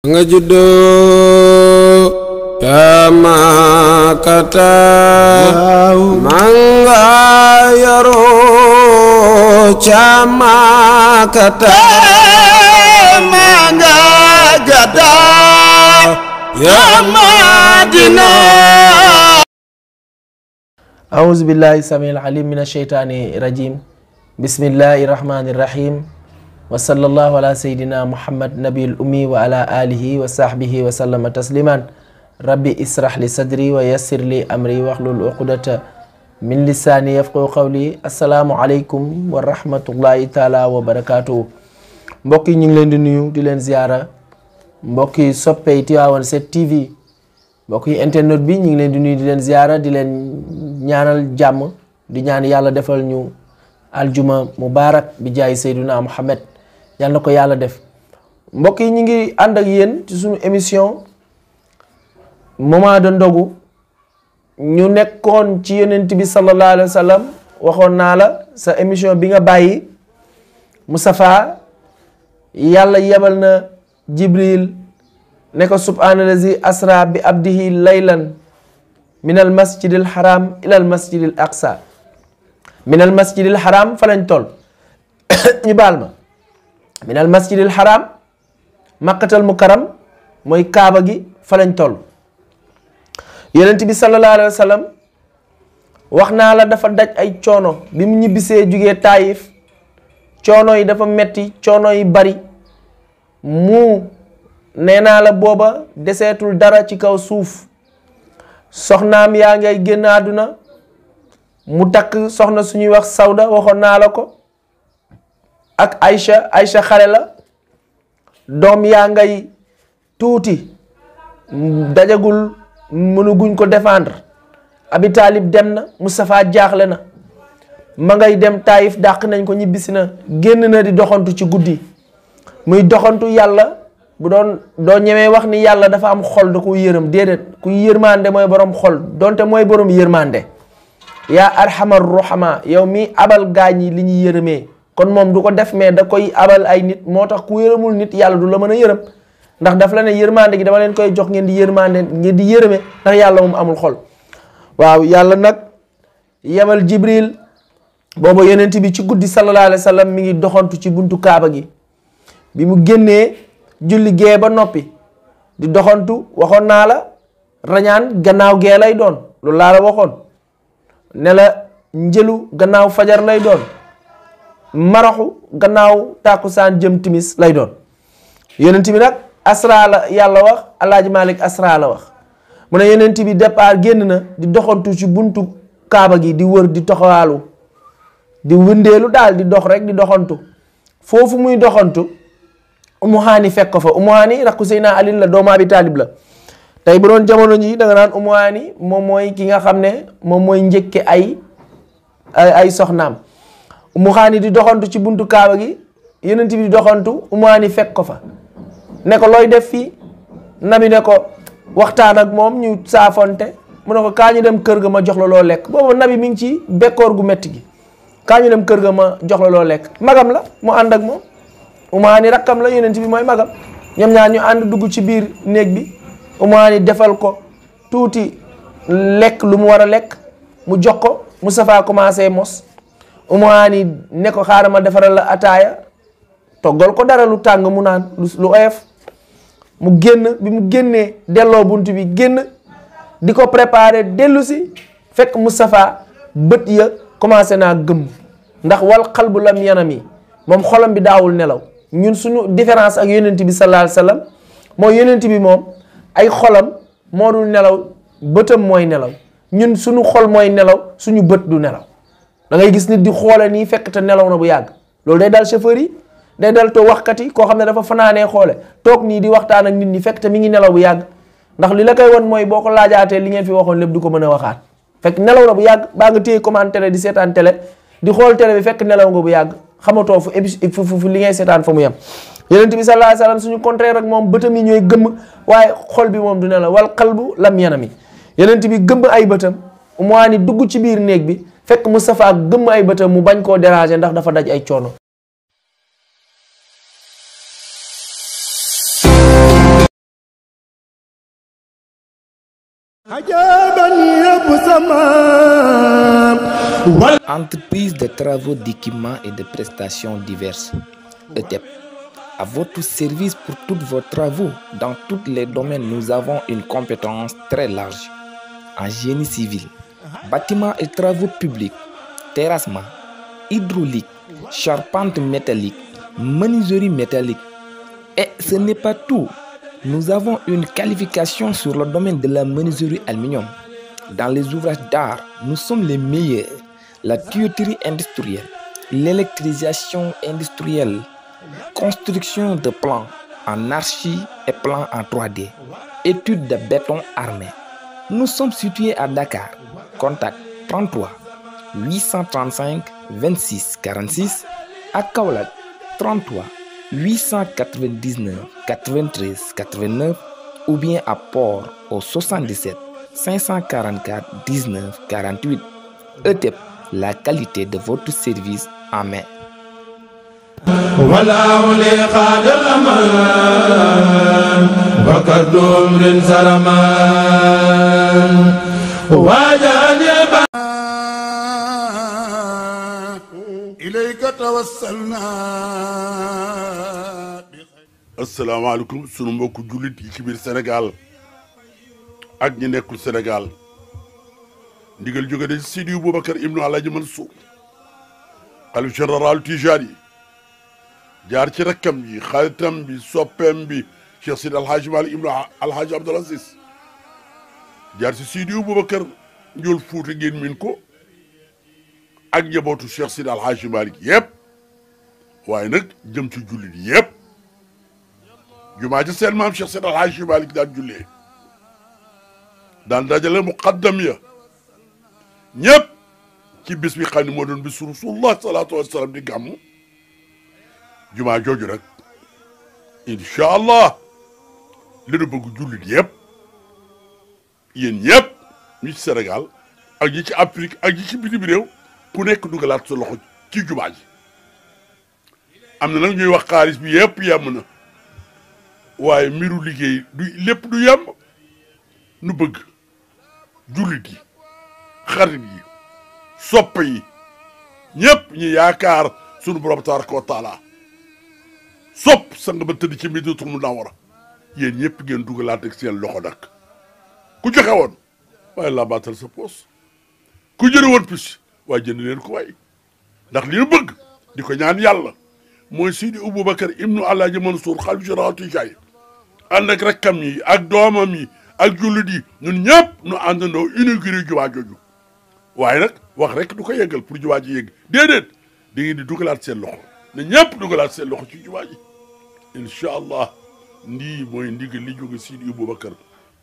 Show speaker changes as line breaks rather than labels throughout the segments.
nga juddoo ca Makata manga yaroo ca Makata manga gada ya Madina.
أعوذ بالله السميع العليم من الشيطان الرجيم بسم الله الرحمن الرحيم وصلى الله على سيدنا محمد نبي الأمي وعلى آله وصحبه وسلم تسليما ربي اسرح لي صدري ويسر لي أمري واحلل عقدة من لساني يفقهوا قولي. السلام عليكم ورحمة الله تعالى وبركاته. mbokk yi ñu ngi leen di nuyu di leen ziara, mbokk yi soppey Tivaouane 7 TV, mbokk yi internet bi ñu ngi leen di nuyu di leen ziara, di leen ñaanal jàmm, di ñaan yàlla defal ñu aljuma mubarak bi jaay Seydina Muhammad. yàlla na ko yàlla def. mbokk yi ñu ngi ànd ak yéen ci suñu émission moment de ndogu. ñu nekkoon ci yonent bi sallallahu alayhi wa sallam. waxoon naa la sa émission bi nga bàyyi Moustapha, yàlla yebal na Jibril ne ko subhaanallazi asra bi abdihi laylan min al masjidil haram ila al masjidil aqsa. min al masjidil haram fa lañ toll ñu baal ma. min al masjidil haram makkatal mukarram mooy kaaba gi fa lañ toll. yonent bi sallallahu alayhi wa sallam wax naa la dafa daj ay coono bi mu ñibbisee jugee Taayif. coono yi dafa metti, coono yi bari, mu nee naa la booba deseetul dara ci kaw suuf. soxnaam yaa ngay génn àdduna, mu takk soxna suñuy wax Sawda, waxoon naa la ko, ak Aïcha xale la, doom yaa ngay tuuti, dajagul, mënuguñ ko défendre. Abi Taalib dem na, Moustapha jaaxle na, ma ngay dem Taayif, dàq nañ ko, ñibbisi na, génn na di doxantu ci guddi. muy doxantu, yàlla bu doon doo ñemee wax ni yàlla dafa am xol da ko yërëm, déedéet, ku yërmande mooy borom xol, donte mooy borom yërmande. yaa arhamar ruhama, yow mi abal gaañ yi li ñuy yërëmee, kon moom du ko def mais da koy abal ay nit. moo tax ku yërëmul nit yàlla du la mën a yërëm, ndax daf la ne yërmande gi dama leen koy jox ngeen di yërmande, ngeen di yërëme, ndax yàlla moom amul xol. waaw, yàlla nag yebal Jibril. booba yonent bi ci guddi sallallahu alayhi wa sallam mi ngi doxantu ci buntu kaaba gi. bi mu génnee julli gee ba noppi di doxantu, waxoon naa la rañaan gannaaw gee lay doon, loolu laa la waxoon ne la njëlu gannaaw fajar lay doon, maraxu gannaaw tàkkusaan jëm timis lay doon. yonent bi nag asra la yàlla wax, Alaaji Malik asra la wax. mu ne yonent bi départ génn na di doxantu ci buntu kaaba gi, di wër, di toxawaalu, di wëndeelu daal, di dox rek, di doxantu. foofu muy doxantu Umu Haani fekk ko fa. Umu Haani rakku Seydina Ali la, doomu Abi Taalib la. tey bu doon jamono ji da nga naan Umu Haani moom mooy ki nga xam ne moom mooy njëkke ay soxnaam. Umu Haani di doxantu ci buntu kaaba gi, yonent bi di doxantu, Umu Haani fekk ko fa ne ko looy def fii. nabi ne ko waxtaan ak moom, ñu saafonte. mu ne ko kaa ñu dem kër ga ma jox la loo lekk. boobu nabi mi ngi ci bekkoor gu metti gi. kaa ñu dem kër ga ma jox la loo lekk. magam la, mu ànd ak moom. Umu Haani rakkam la, yonent bi mooy magam. ñoom ñaar ñu ànd dugg ci biir néeg bi. Umu Haani defal ko tuuti lekk lu mu war a lekk, mu jox ko. Moustapha commencé mos. Umu Haani ne ko xaaral ma defaral la ataaya, toggal ko dara lu tàng mu naan lu oyof. mu génn, bi mu génnee delloo bunt bi génn di ko préparer dellu si, fekk Moustapha bët ya commencé naa gëmm, ndax wal qalbu lam yanami, moom xolam bi daawul nelaw. ñun suñu différence ak yonent bi sallallahu alayhi wa sallam mooy yonent bi moom ay xolam moo dul nelaw, bëtam mooy nelaw. ñun suñu xol mooy nelaw, suñu bët du nelaw. da ngay gis nit di xoole nii fekk te nelaw na bu yàgg. loolu day dal chauffeur yi, day dal to waxkat yi, koo xam ne dafa fanaanee xoole toog nii di waxtaan ak nit ñi fekk te mi ngi nelaw bu yàgg. ndax li la koy won mooy boo ko laajaatee li ngeen fi waxoon lépp du ko mën a waxaat, fekk nelaw na bu yàgg. baa nga téye commande télé di seetaan télé, di xool télé bi fekk nelaw nga bu yàgg, xamatoo fu li ngay seetaan fa mu yem. yonent bi sallallahu alayhi wasallam suñu contraire rek moom bëtam yi ñooy gëmm, waaye xol bi moom du nelaw. wal qalbu lam yanami, yonent bi gëmm ay bëtam. Umu Haani dugg ci biir néeg bi fekk Moustapha gëmm ay bëtam, mu bañ koo déranger ndax dafa daj ay coono.
Entreprise de travaux d'équipement et de prestations diverses, ETEP. À votre service pour tous vos travaux. Dans tous les domaines, nous avons une compétence très large. En génie civil, bâtiments et travaux publics, terrassement, hydraulique, charpente métallique, menuiserie métallique. Et ce n'est pas tout. Nous avons une qualification sur le domaine de la menuiserie aluminium. Dans les ouvrages d'art, nous sommes les meilleurs. La tuyauterie industrielle, l'électrisation industrielle, construction de plans en archi et plans en 3D, études de béton armé. Nous sommes situés à Dakar. Contact 33 835 26 46 à Kaolack 33 899 93 89 ou bien à Port au 77 544 19 48. ETEP, la qualité de votre service en main.
asalaamaaleykum sunu mbokku jullit yi ci biir Sénégal ak ñi nekkul Sénégal ndigal jóge de Sidi Boubacar ibnu Alaaji Mansour xalif général Tijani jaar ci rakkam yi xaritam bi soppeem bi Cheikh Sidi Alhaji Malick ibnu Alhaji Abdoul Aziz jaar ci Sidi Boubacar njool Fuuta ngeen min ko ak njabootu Cheikh Sidi Alhaji Malick yëpp waaye nag jëm ci jullit yëpp jumaa ji seen maam Cheikh Sidi Alhaji Malick daan jullee daan dajale muqaddam ya ñëpp ci bis bi xam ne moo doon bis Rasulullah salaatu wasalaam di gàmmu jumaa jooju rek incha allah li nu bëgg jullit yëpp yéen ñëpp ñi ci Sénégal ak ñi ci Afrique ak ñi ci bitim réew ku nekk dugalaat sa loxo ci jumaa ji am na nag ñuy wax xaalis bi yëpp yem na waaye mbiru liggéey du lépp du yem nu bëgg jullit yi xarit yi soppe yi ñëpp ñi yaakaar sunu borom tabaraka wa taala sopp sang ba tëdd ci Madinatul Munawwara yéen ñëpp ngeen dugalaat ak seen loxo nag ku joxe woon waaye laa baatal sa poos ku jëri woon pis waaye jënd leen ko waay ndax li ñu bëgg di ko ñaan yàlla mooy Sidi Aboubacar ibnu Alaaji Mansour xalif général Tijani ànd ak rakkam yi ak doomam yi ak jullit yi ñun ñëpp nu àndandoo inauguré jumaa jooju waaye nag wax rek du ko yeggal pour jumaa ji yegg déedéet da ngeen di dugalaat seen loxo ne ñëpp dugalaat seen loxo ci jumaa ji incha allah ndii mooy ndigal li jóge Sidi Aboubacar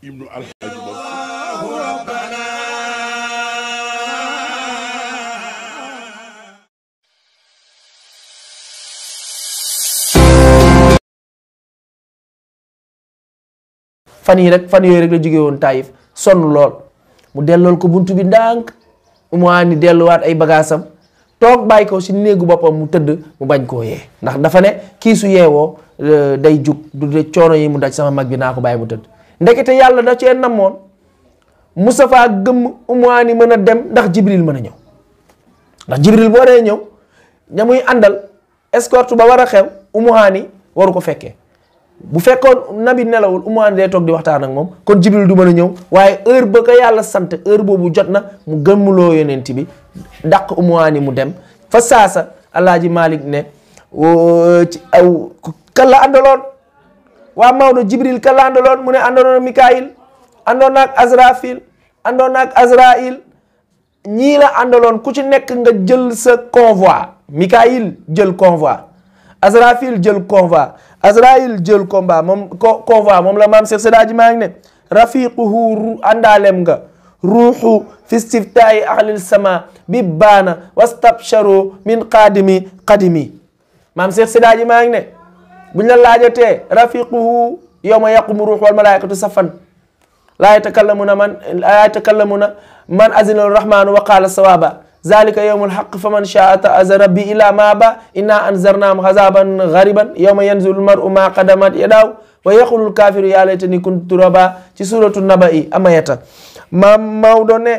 ibnu Alhaji Mansour.
fan yooyu rek la jóge woon Taïf sonn lool mu dellool ko buntu bi ndànk mu ni delluwaat ay bagaasam toog bàyyi ko si néegu boppam mu tëdd mu bañ koo yee ndax dafa ne kii su yeewoo day jug du de coono yi mu daj sama mag bi naa ko bàyyi mu tëdd ndekete yàlla da cee namoon Moustapha gëmm Umwaani mën a dem ndax Jibril mën a ñëw ndax Jibril boo dee ñëw ña muy àndal escorte ba war a xew Umwaani waru ko fekkee bu fekkoon nabi nelawul Umwaani day toog di waxtaan ak moom kon Jibril du mën a ñëw waaye heure ba ko yàlla sant heure boobu jot na mu gëmmuloo yonent bi dàq Umwaani mu dem fa saasa Alaaji Malick ne ci aw kan la àndaloon waa Maodo Jibril kan la àndaloon mu ne àndoon na Mikaayil àndoon naag Azrafil àndoon naag Azraïl ñii la àndaloon ku ci nekk nga jël sa convoi Mikaayil jël convoi Azrafil jël convoi Azraïl jël convoi moom la maam Cheikh Sedaaji maa ngi ne rafiquhu àndaalem nga ruuxu fi istiftaayi ahlil sama bi baana wastabsharu min qadimi maam Cheikh Sedaaji maa ngi ne buñ la laajatee rafiquhu yawma yaqumu ruux wal malaikatu safan laa yatakallamuna man azina rahmanu wa qala sawaba zalika yawmul haqq faman shaa ta'aza rabbi ila ma ba inna anzarnahum hazaban ghariban yawma yanzulu al-mar'u ma qadamat yadahu wa yaqulu al-kafiru ya laytani kuntu turaba ci suratu naba'i amayata maam Maodo ne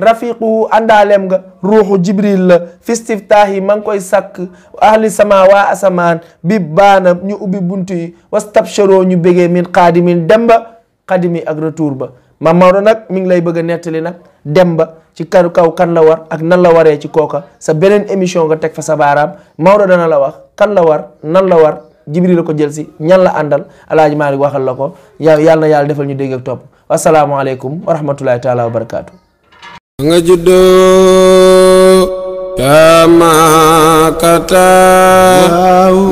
rafiquhu àndaalem nga ruuxu jibril la fistiftaahi ma ngi koy sàkk ahli sama waa asamaan bi baana ñu ubbi buntu yi wastabsharo ñu bégee min xaadimin demba xadimi ak retour ba maam Maodo nag mi ngi lay bëgg a nettali nag demba ci kaw kan la war ak nan la waree ci kooka sa beneen émission nga teg fa sa baaraam Maodo dana la wax kan la war nan la war jibril la ko jël si ñan la àndal alaaji Maalik waxal la ko yàlla na yàlla defal ñu dégg ak topp wasalaamualeykum wa rahmatullahi taala wa barakaatu.
nga juddoo Tamakata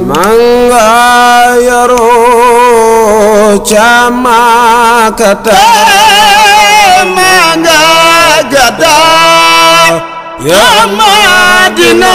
manga yaroo Camakata manga gada ya Madina